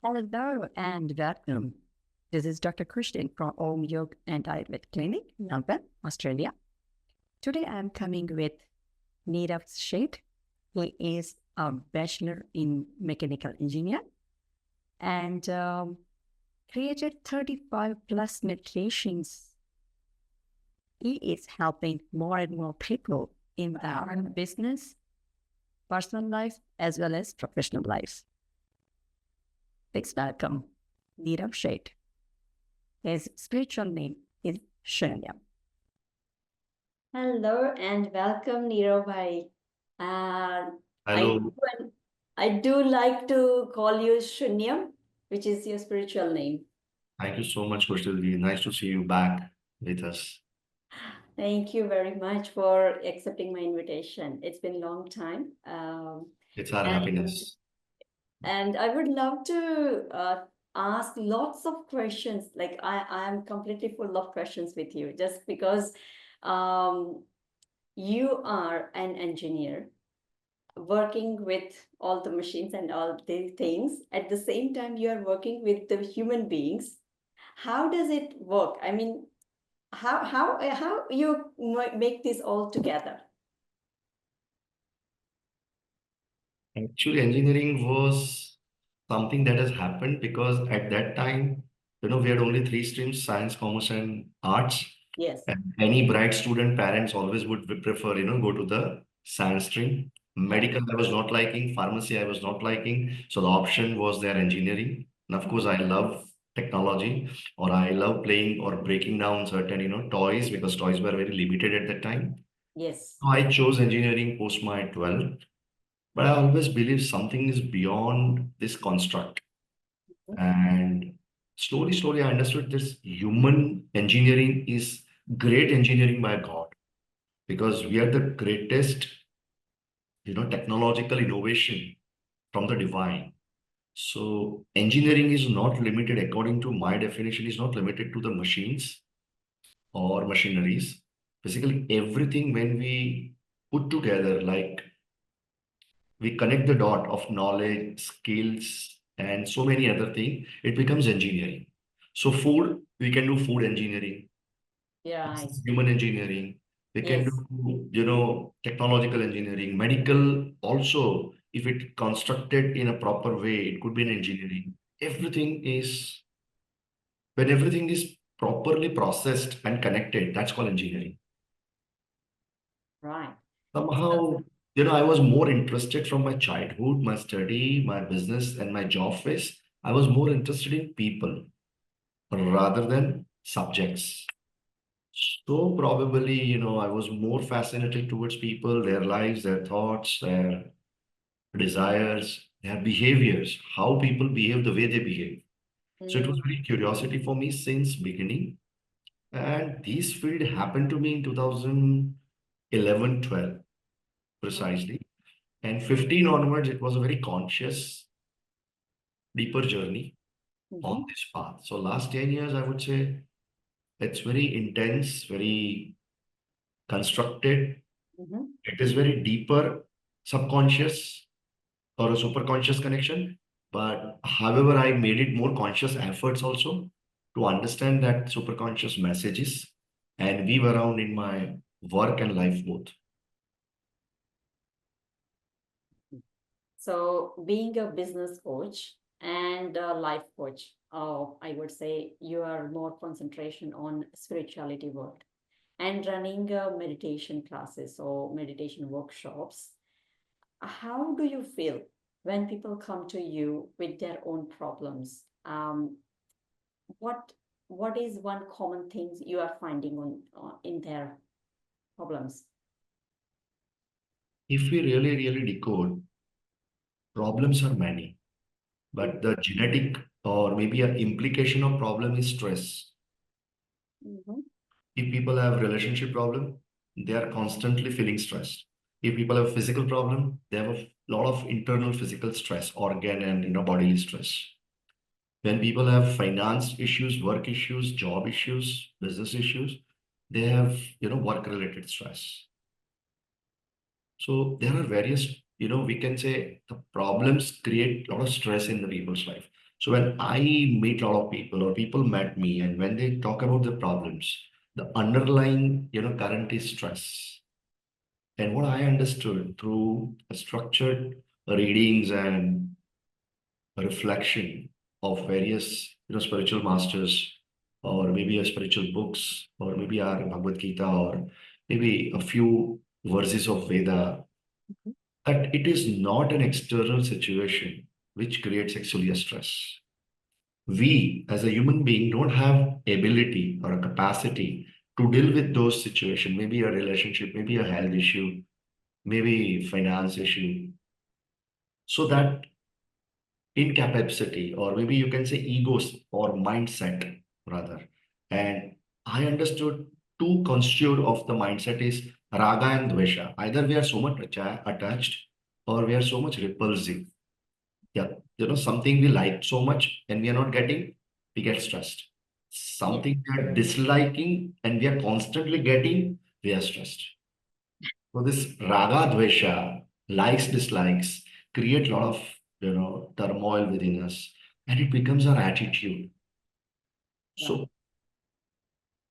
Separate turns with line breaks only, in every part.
Hello and welcome. This is Dr. Christian from Om Yoga and Ayurveda Clinic, Melbourne, Australia. Today I'm coming with Nirav Sheth, who is a bachelor in mechanical engineer and created 35 plus meditations. He is helping more and more people in their business, personal life, as well as professional life. Please welcome Nirav Sheth. His spiritual name is Shoonyaham.
Hello and welcome, Nirav bhai.
Hello.
I do like to call you Shunyam, which is your spiritual name.
Thank you so much, Kushtilji. Nice to see you back with us.
Thank you very much for accepting my invitation. It's been a long time.
It's our
and,
happiness.
and I would love to ask lots of questions. Like I am completely full of questions with you, just because you are an engineer working with all the machines and all the things. At the same time, you are working with the human beings. How does it work? I mean, how you make this all together?
Actually, engineering was something that has happened because at that time, we had only three streams, science, commerce, and arts.
Yes.
And any bright student parents always would prefer, go to the science stream. Medical, I was not liking. Pharmacy, I was not liking. So the option was there engineering. And of course, I love technology, or I love playing or breaking down certain, toys, because toys were very limited at that time.
Yes.
So I chose engineering post my 12th, but I always believe something is beyond this construct. And slowly, I understood this human engineering is great engineering by God, because we are the greatest, technological innovation from the divine. So engineering is not limited, according to my definition, is not limited to the machines or machineries. Basically, everything when we put together, like we connect the dot of knowledge, skills, and so many other things, it becomes engineering. So food, we can do food engineering.
Yeah.
This is human engineering. We can
Yes.
do, technological engineering. Medical also, if it constructed in a proper way, it could be an engineering. Everything is, when everything is properly processed and connected, that's called engineering.
Right.
Somehow, I was more interested from my childhood, my study, my business, and my job phase. I was more interested in people rather than subjects. So probably, I was more fascinated towards people, their lives, their thoughts, their desires, their behaviors, how people behave, the way they behave. So it was very curiosity for me since beginning. And this field happened to me in 2011, 12, precisely. And 15 onwards, it was a very conscious, deeper journey on this path. So last 10 years, I would say it's very intense, very constructed. It is very deeper, subconscious or a super conscious connection. But however, I made it more conscious efforts also to understand that super conscious messages and weave around in my work and life both.
So being a business coach and a life coach, I would say you are more concentration on spirituality work and running meditation classes or meditation workshops. How do you feel when people come to you with their own problems? What is one common thing you are finding in their problems?
If we really decode, problems are many, but the genetic or maybe an implication of problem is stress. If people have relationship problem, they are constantly feeling stressed. If people have physical problem, they have a lot of internal physical stress, organ and bodily stress. When people have finance issues, work issues, job issues, business issues, they have work related stress. So there are various, we can say the problems create a lot of stress in the people's life. So when I meet a lot of people or people met me, and when they talk about the problems, the underlying, current is stress. And what I understood through a structured readings and reflection of various, spiritual masters, or maybe a spiritual books, or maybe our Bhagavad Gita, or maybe a few verses of Veda, that it is not an external situation which creates actually a stress. We as a human being don't have ability or a capacity to deal with those situations, maybe a relationship, maybe a health issue, maybe finance issue. So that incapacity, or maybe you can say egos or mindset rather. And I understood two constitute of the mindset is raga and dvesha. Either we are so much attached, or we are so much repulsive. Yeah, something we like so much and we are not getting, we get stressed.
Yes.
Something we are disliking and we are constantly getting, we are stressed. So this raga dvesha, likes, dislikes, create a lot of turmoil within us, and it becomes our attitude.
Right.
So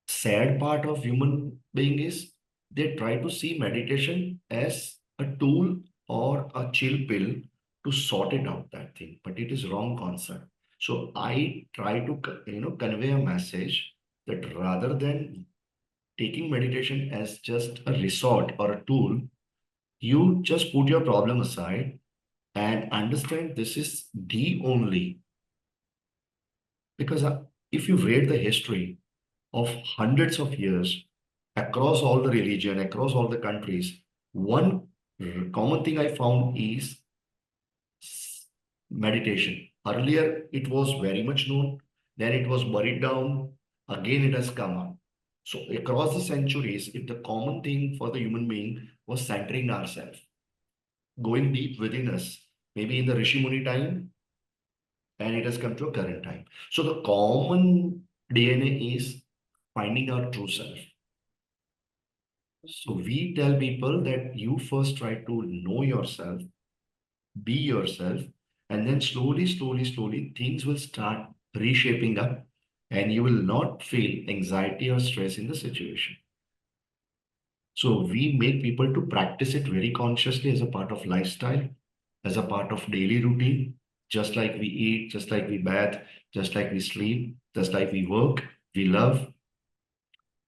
sad part of human being is they try to see meditation as a tool or a chill pill to sort it out that thing, but it is wrong concept. So I try to convey a message that rather than taking meditation as just a resort or a tool, you just put your problem aside and understand this is the only, because if you read the history of hundreds of years across all the religion, across all the countries, one common thing I found is meditation. Earlier, it was very much known, then it was buried down, again it has come up. So across the centuries, if the common thing for the human being was centering ourselves, going deep within us, maybe in the Rishi Muni time, and it has come to a current time. So the common DNA is finding our true self. So we tell people that you first try to know yourself, be yourself, and then slowly, slowly, slowly, things will start reshaping up, and you will not feel anxiety or stress in the situation. So we make people to practice it very consciously as a part of lifestyle, as a part of daily routine, just like we eat, just like we bath, just like we sleep, just like we work, we love.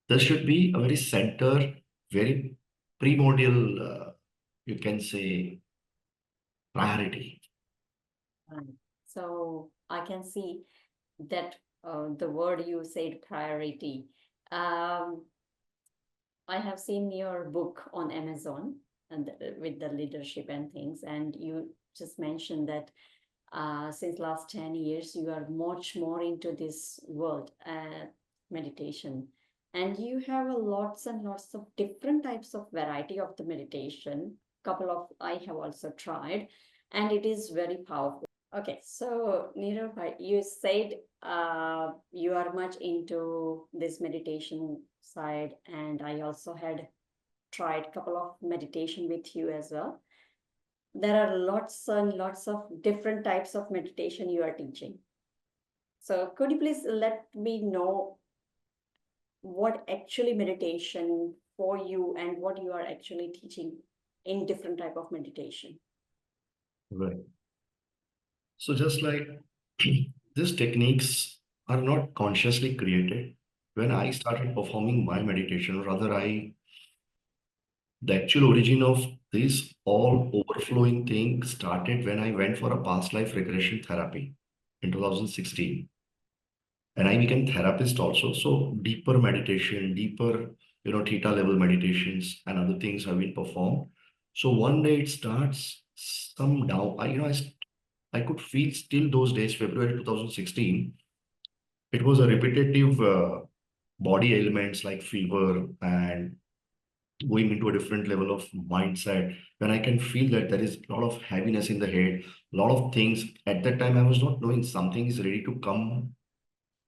There should be a very center, very primordial, you can say, priority.
Right. So I can see that the word you said, priority. Um, I have seen your book on Amazon and with the leadership and things, and you just mentioned that since last 10 years you are much more into this world, meditation, and you have a lots and lots of different types of variety of the meditation. Couple of I have also tried, and it is very powerful. Okay, so Nirav, you said you are much into this meditation side, and I also had tried a couple of meditation with you as well. There are lots and lots of different types of meditation you are teaching. So could you please let me know what actually meditation for you and what you are actually teaching in different type of meditation?
Right. So just like these techniques are not consciously created. When I started performing my meditation, rather the actual origin of this all overflowing thing started when I went for a past life regression therapy in 2016. And I became therapist also. So deeper meditation, deeper, theta level meditations and other things have been performed. So one day it starts some down. I could feel still those days, February 2016. It was a repetitive body ailments like fever and going into a different level of mindset. When I can feel that there is a lot of heaviness in the head, a lot of things. At that time, I was not knowing something is ready to come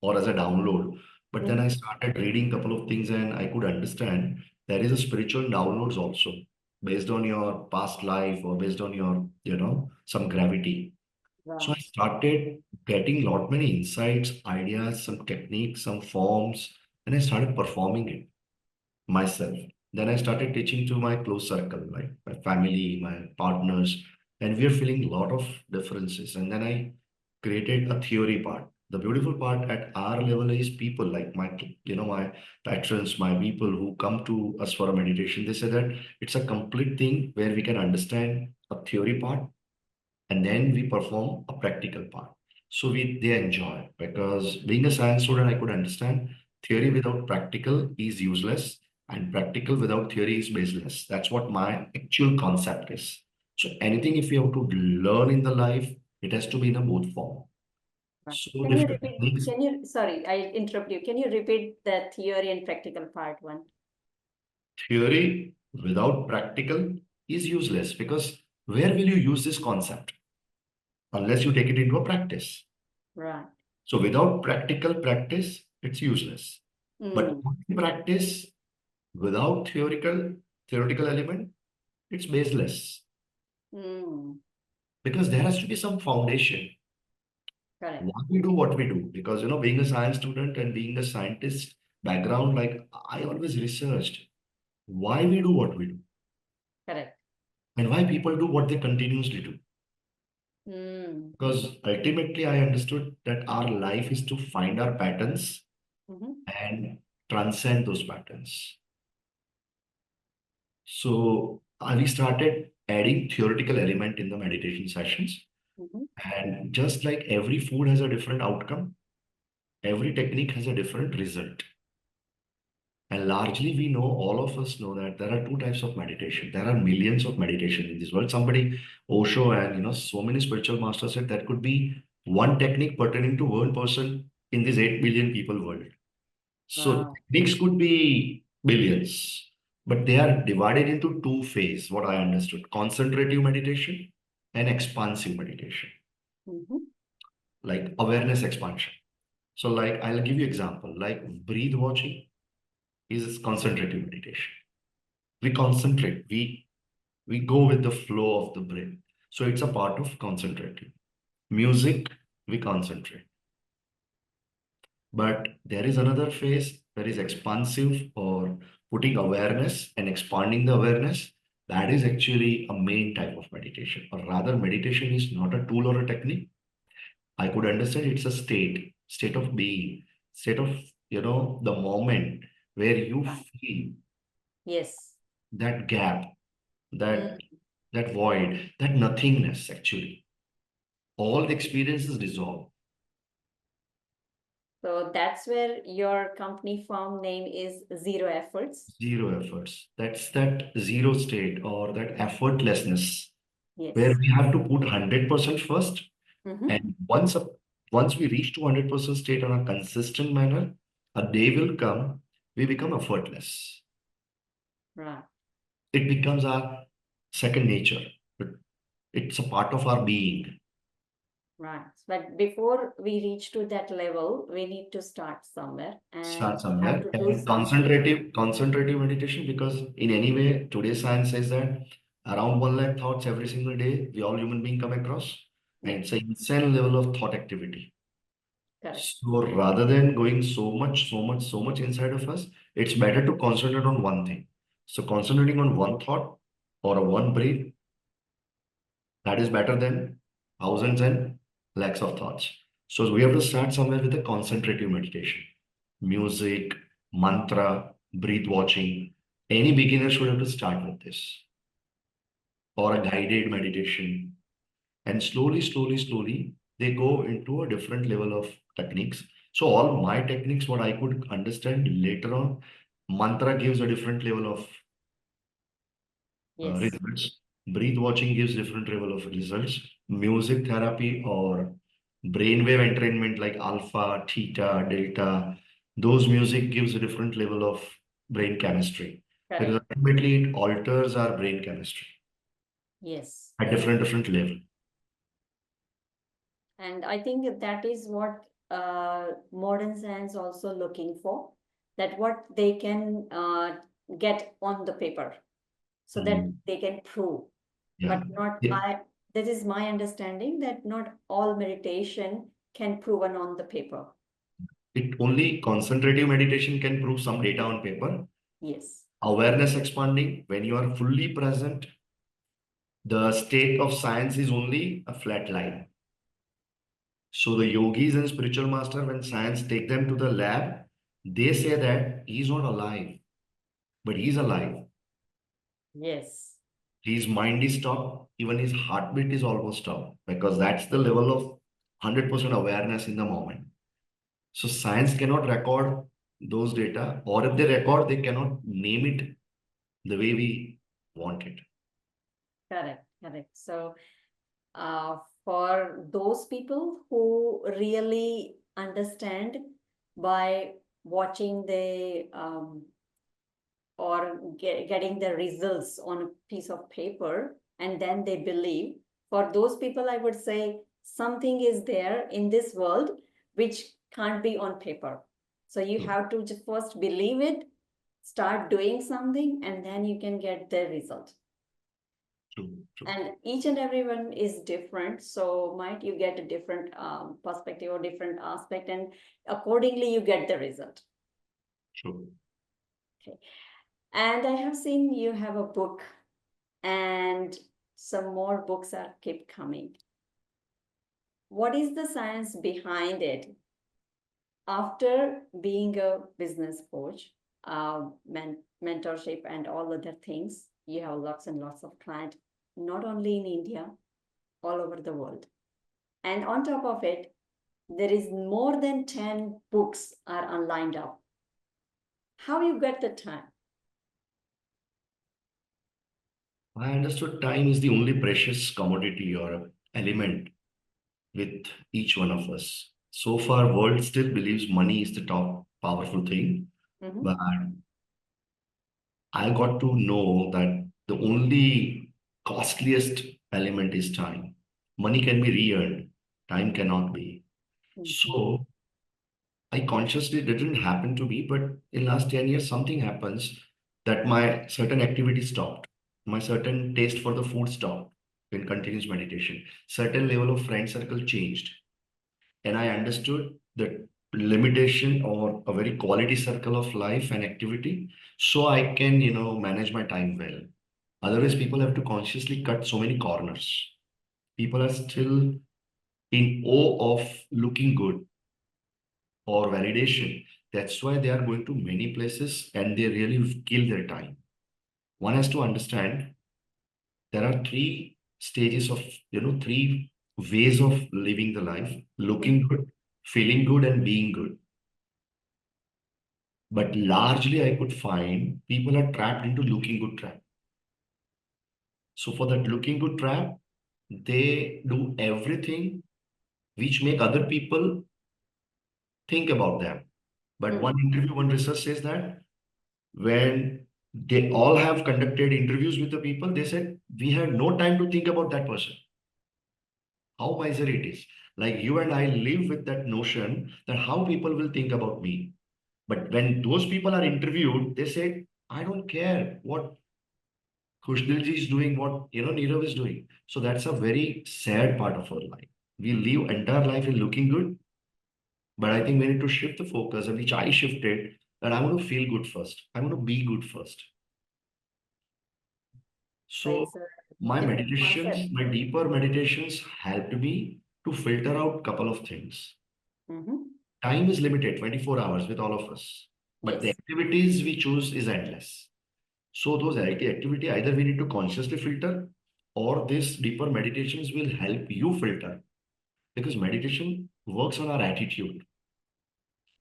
or as a download. But then I started reading a couple of things and I could understand there is a spiritual downloads also based on your past life or based on your, some gravity. So
Wow.
I started getting lot many insights, ideas, some techniques, some forms, and I started performing it myself. Then I started teaching to my close circle, like my family, my partners, and we are feeling a lot of differences. And then I created a theory part. The beautiful part at our level is people like my patrons, my people who come to us for a meditation. They say that it's a complete thing where we can understand a theory part and then we perform a practical part. So they enjoy because being a science student, I could understand theory without practical is useless and practical without theory is baseless. That's what my actual concept is. So anything if you have to learn in the life, it has to be in a both form.
Wow.
So
Can you
different
repeat?
techniques.
Sorry, I interrupt you. Can you repeat the theory and practical part one?
Theory without practical is useless because where will you use this concept unless you take it into a practice?
Right.
So without practical practice, it's useless. But
Mm.
only practice without theoretical element, it's baseless
Mm.
because there has to be some foundation.
Correct.
Why we do what we do? Because being a science student and being a scientist background, like I always researched why we do what we do
Correct.
and why people do what they continuously do.
Mm.
Because ultimately, I understood that our life is to find our patterns
Mm-hmm.
and transcend those patterns. So we started adding theoretical element in the meditation sessions.
Mm-hmm.
And just like every food has a different outcome, every technique has a different result. And largely, we know, all of us know that there are two types of meditation. There are millions of meditation in this world. Somebody, Osho, and so many spiritual masters said that could be one technique pertaining to one person in this 8 billion people world. So
Wow.
techniques could be billions, but they are divided into two phases, what I understood, concentrative meditation and expansive meditation,
Mm-hmm.
like awareness expansion. So like I'll give you example, like breathe watching is concentrative meditation. We concentrate, we go with the flow of the breath. So it's a part of concentrative. Music, we concentrate. But there is another phase that is expansive or putting awareness and expanding the awareness. That is actually a main type of meditation, or rather, meditation is not a tool or a technique. I could understand it's a state of being, state of, the moment where you
Right.
feel
Yes.
that gap,
Mm.
that void, that nothingness actually. All the experiences dissolve.
So that's where your company firm name is Zero Efforts.
Zero efforts. That's that zero state or that effortlessness where
Yes.
we have to put 100% first.
Mm-hmm.
And once we reach to 100% state on a consistent manner, a day will come, we become effortless.
Right.
It becomes our second nature. It's a part of our being.
Right. But before we reach to that level, we need to start somewhere and
Start
have
somewhere.
to do
And
something.
concentrative meditation, because in any way, today's science says that around 1 lakh thoughts every single day, we all human beings come across. And
Yeah.
it's an insane level of thought activity.
Correct.
So rather than going so much inside of us, it's better to concentrate on one thing. So concentrating on one thought or a one breath, that is better than thousands and lakhs of thoughts. So we have to start somewhere with a concentrative meditation. Music, mantra, breath watching. Any beginner should have to start with this or a guided meditation. And slowly, they go into a different level of techniques. So all my techniques, what I could understand later on, mantra gives a different level of
Yes.
results. Breath watching gives different level of results. Music therapy or brainwave entrainment like alpha, theta, delta, those music gives a different level of brain chemistry. Because
Correct.
ultimately it alters our brain chemistry
Yes.
at different level.
And I think that is what modern science also looking for, that what they can get on the paper so that
Mm,
they can prove,
yeah.
but not
Yeah.
I. That is my understanding, that not all meditation can proven on the paper.
It only concentrative meditation can prove some data on paper.
Yes.
Awareness expanding, when you are fully present, the state of science is only a flat line. So the yogis and spiritual master, when science take them to the lab, they say that he's not alive, but he's alive.
Yes.
His mind is stopped, even his heartbeat is almost stopped, because that's the level of 100% awareness in the moment. So science cannot record those data, or if they record, they cannot name it the way we want it.
Correct. Correct. So for those people who really understand by watching the or getting the results on a piece of paper, and then they believe, for those people I would say something is there in this world which can't be on paper. So you have to just first believe it, start doing something, and then you can get the result.
True, true.
And each and everyone is different, so might you get a different perspective or different aspect, and accordingly you get the result.
True.
Okay. And I have seen you have a book, and some more books are keep coming. What is the science behind it? After being a business coach, mentorship and all other things, you have lots and lots of clients, not only in India, all over the world. And on top of it, there is more than 10 books are unlined up. How you get the time?
I understood time is the only precious commodity or element with each one of us. So far, world still believes money is the top powerful thing,
Mm-hmm.
but I got to know that the only costliest element is time. Money can be re-earned, time cannot be.
Mm-hmm.
So I consciously didn't happen to me, but in last 10 years, something happens that my certain activity stopped. My certain taste for the food stopped in continuous meditation. Certain level of friend circle changed. And I understood the limitation or a very quality circle of life and activity, so I can, manage my time well. Otherwise, people have to consciously cut so many corners. People are still in awe of looking good or validation. That's why they are going to many places and they really kill their time. One has to understand there are three stages of, three ways of living the life: looking good, feeling good, and being good. But largely, I could find people are trapped into looking good trap. So for that looking good trap, they do everything which make other people think about them. But one interview, one research says that when they all have conducted interviews with the people, they said, we had no time to think about that person. How miserly it is. Like you and I live with that notion that how people will think about me. But when those people are interviewed, they say, I don't care what Kushnilji is doing, what Nirav is doing. So that's a very sad part of our life. We live entire life in looking good, but I think we need to shift the focus, and which I shifted, that I want to feel good first. I want to be good first. So
It's a
my
different
meditations,
concept.
my deeper meditations helped me to filter out couple of things.
Mm-hmm.
Time is limited, 24 hours with all of us, but the
Yes.
activities we choose is endless. So those activity either we need to consciously filter, or this deeper meditations will help you filter, because meditation works on our attitude.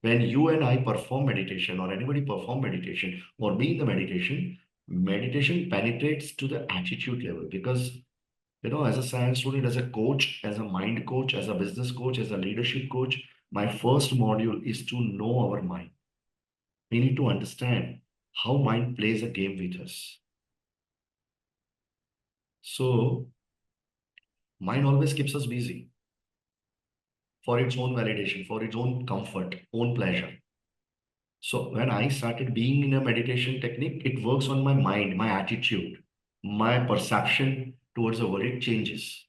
When you and I perform meditation, or anybody perform meditation, or be in the meditation penetrates to the attitude level. Because, as a science student, as a coach, as a mind coach, as a business coach, as a leadership coach, my first module is to know our mind. We need to understand how mind plays a game with us. So mind always keeps us busy for its own validation, for its own comfort, own pleasure. So when I started being in a meditation technique, it works on my mind, my attitude, my perception towards the world. It changes.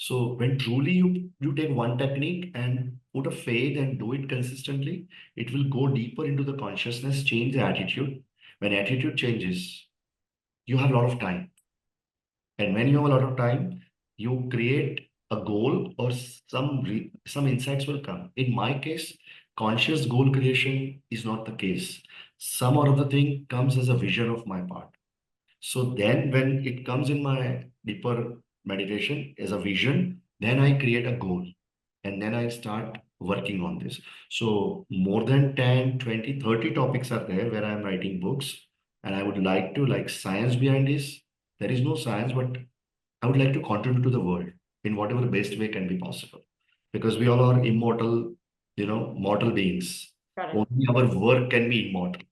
So when truly you take one technique and put a faith and do it consistently, it will go deeper into the consciousness, change the attitude. When attitude changes, you have a lot of time. And when you have a lot of time, you create a goal or some insights will come. In my case, conscious goal creation is not the case. Some or other thing comes as a vision of my part. So then when it comes in my deeper meditation as a vision, then I create a goal and then I start working on this. So more than 10, 20, 30 topics are there where I'm writing books and I would like to like science behind this. There is no science, but I would like to contribute to the world in whatever best way can be possible because we all are immortal, mortal beings.
Correct.
Only our work can be immortal.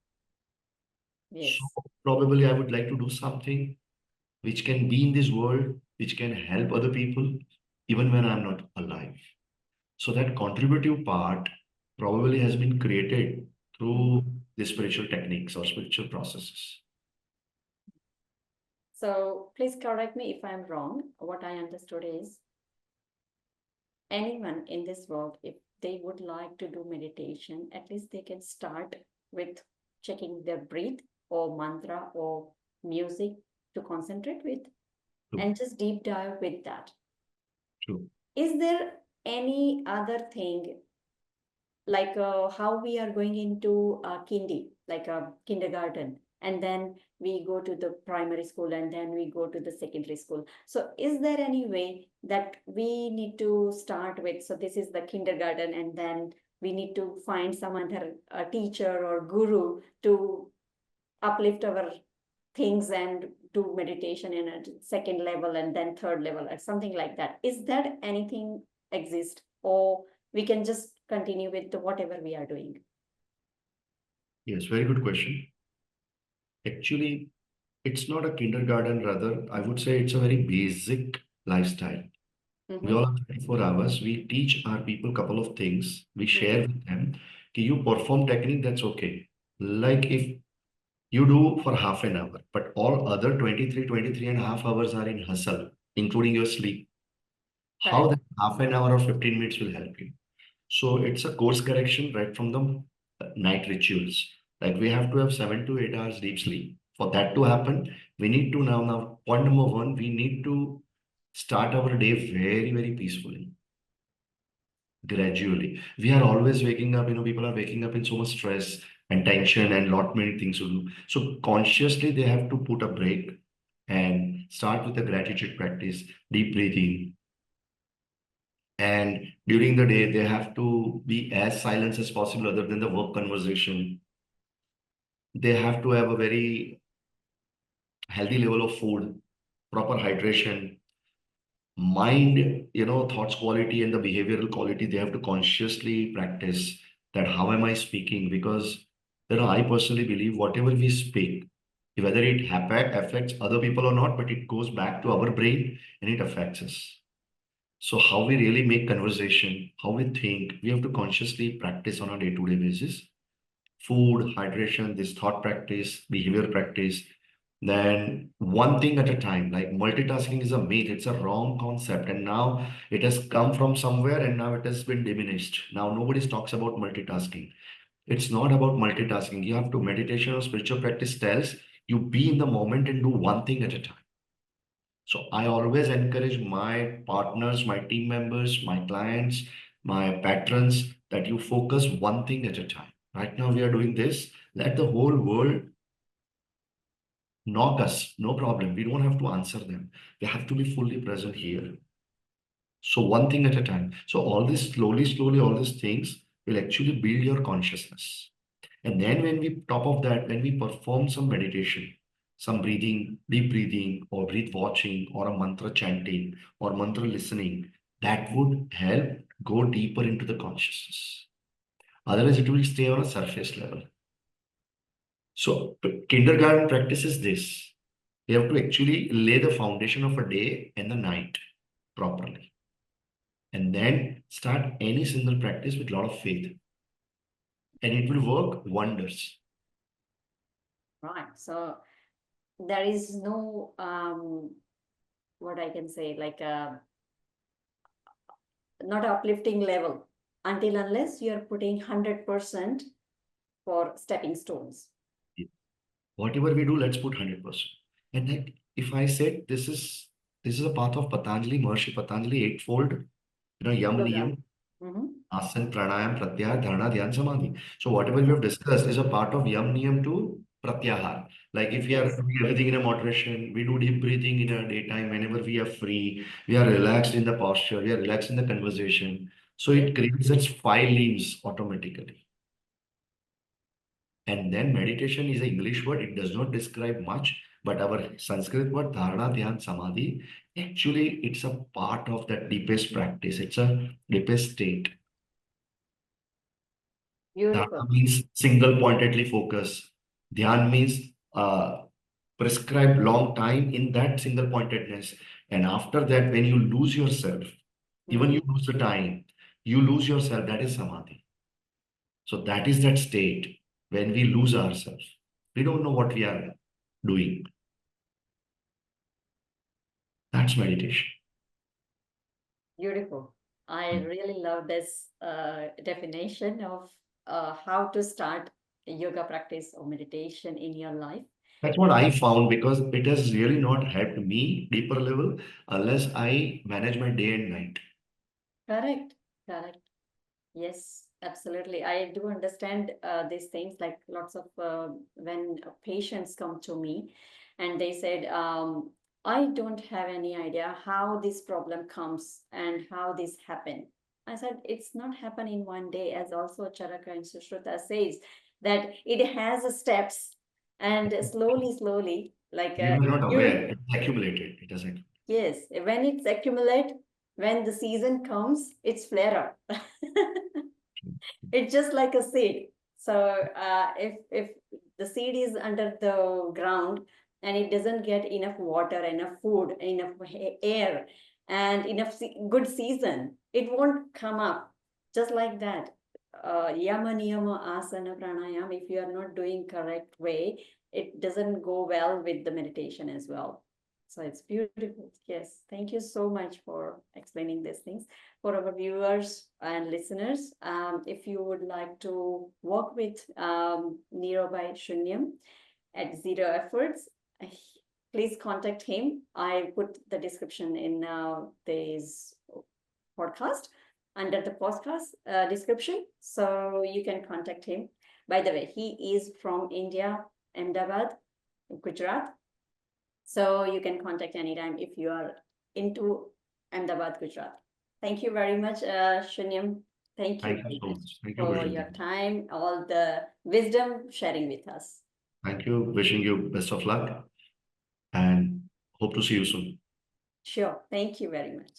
So
Yes.
probably I would like to do something which can be in this world, which can help other people, even when I'm not alive. So that contributive part probably has been created through the spiritual techniques or spiritual processes.
So please correct me if I'm wrong. What I understood is anyone in this world, if they would like to do meditation, at least they can start with checking their breath or mantra or music to concentrate with
True,
and just deep dive with that.
true.
Is there any other thing like how we are going into kindi, like a kindergarten, and then we go to the primary school and then we go to the secondary school. So is there any way that we need to start with? So this is the kindergarten, and then we need to find some other teacher or guru to uplift our things and do meditation in a second level and then third level or something like that. Is that anything exist, or we can just continue with whatever we are doing?
Yes, very good question. Actually, it's not a kindergarten, rather, I would say it's a very basic lifestyle. We all
Mm-hmm.
have 24 hours. We teach our people couple of things. We share
Mm-hmm.
with them. Can you perform technique? That's okay. Like if you do for half an hour, but all other 23 and a half hours are in hustle, including your sleep. How
Correct.
that half an hour or 15 minutes will help you? So it's a course correction right from the night rituals. Like we have to have 7 to 8 hours deep sleep. For that to happen, we need to now point number one, we need to start our day very, very peacefully, gradually. We are always waking up, people are waking up in so much stress and tension and lot many things to do. So consciously they have to put a break and start with a gratitude practice, deep breathing. And during the day, they have to be as silent as possible other than the work conversation. They have to have a very healthy level of food, proper hydration, mind, thoughts quality and the behavioral quality. They have to consciously practice that how am I speaking? Because, I personally believe whatever we speak, whether it affects other people or not, but it goes back to our brain and it affects us. So how we really make conversation, how we think, we have to consciously practice on a day-to-day basis. Food, hydration, this thought practice, behavior practice. Then one thing at a time, like multitasking is a myth, it's a wrong concept. And now it has come from somewhere and now it has been diminished. Now nobody talks about multitasking. It's not about multitasking. You have to meditation or spiritual practice tells you be in the moment and do one thing at a time. So I always encourage my partners, my team members, my clients, my patrons that you focus one thing at a time. Right now we are doing this. Let the whole world knock us. No problem. We don't have to answer them. We have to be fully present here. So one thing at a time. So all this slowly, all these things will actually build your consciousness. And then when we top of that, when we perform some meditation, some breathing, deep breathing, or breath watching, or a mantra chanting, or mantra listening, that would help go deeper into the consciousness. Otherwise, it will stay on a surface level. So kindergarten practices this. You have to actually lay the foundation of a day and the night properly. And then start any single practice with a lot of faith. And it will work wonders.
Right. So there is no what I can say, like not an uplifting level until unless you are putting 100% for stepping stones.
Whatever we do, let's put 100%. And like if I said this is a path of Patanjali, Maharishi Patanjali, eightfold, Yam
Yoga.
Niyam,
Mhm.
Asana, Pranayam, Pratyahar, Dharana, Dhyan, Samadhi. So whatever we have discussed is a part of Yam Niyam to Pratyahar. Like if we are
Yes.
doing everything in a moderation, we do deep breathing in a daytime whenever we are free, we are relaxed in the posture, we are relaxed in the conversation. So it creates its 5 leaves automatically. And then meditation is an English word. It does not describe much, but our Sanskrit word dharana, dhyan, samadhi, actually it's a part of that deepest practice. It's a deepest state.
Beautiful.
Dharana means single pointedly focus. Dhyan means prescribe long time in that single pointedness. And after that, when you lose yourself, even you lose the time, you lose yourself, that is samadhi. So that is that state when we lose ourselves. We don't know what we are doing. That's meditation.
Beautiful. I really love this definition of how to start a yoga practice or meditation in your life.
That's what I found because it has really not helped me deeper level unless I manage my day and night.
Correct. Correct. Yes, absolutely. I do understand these things. Like lots of when patients come to me and they said, I don't have any idea how this problem comes and how this happened. I said, it's not happen in one day, as also Charaka and Sushruta says, that it has steps and slowly, like
You are not
you,
aware. It's accumulated. It doesn't.
yes, when it's accumulate, when the season comes, it's flare up. It's just like a seed. So if the seed is under the ground and it doesn't get enough water, enough food, enough air, and enough good season, it won't come up. Just like that. Yama niyama asana pranayam. If you are not doing correct way, it doesn't go well with the meditation as well. So it's beautiful. Yes. Thank you so much for explaining these things. For our viewers and listeners, if you would like to work with Nirav Shoonyaham at Zero Efforts, please contact him. I put the description in this podcast under the podcast description, so you can contact him. By the way, he is from India, Ahmedabad, Gujarat. So you can contact anytime if you are into Ahmedabad, Gujarat. Thank you very much, Shoonyaham. Thank you
Thank you so much. Thank you,
for
Vishnu.
your time, all the wisdom sharing with us.
Thank you. Wishing you best of luck and hope to see you soon.
Sure. Thank you very much.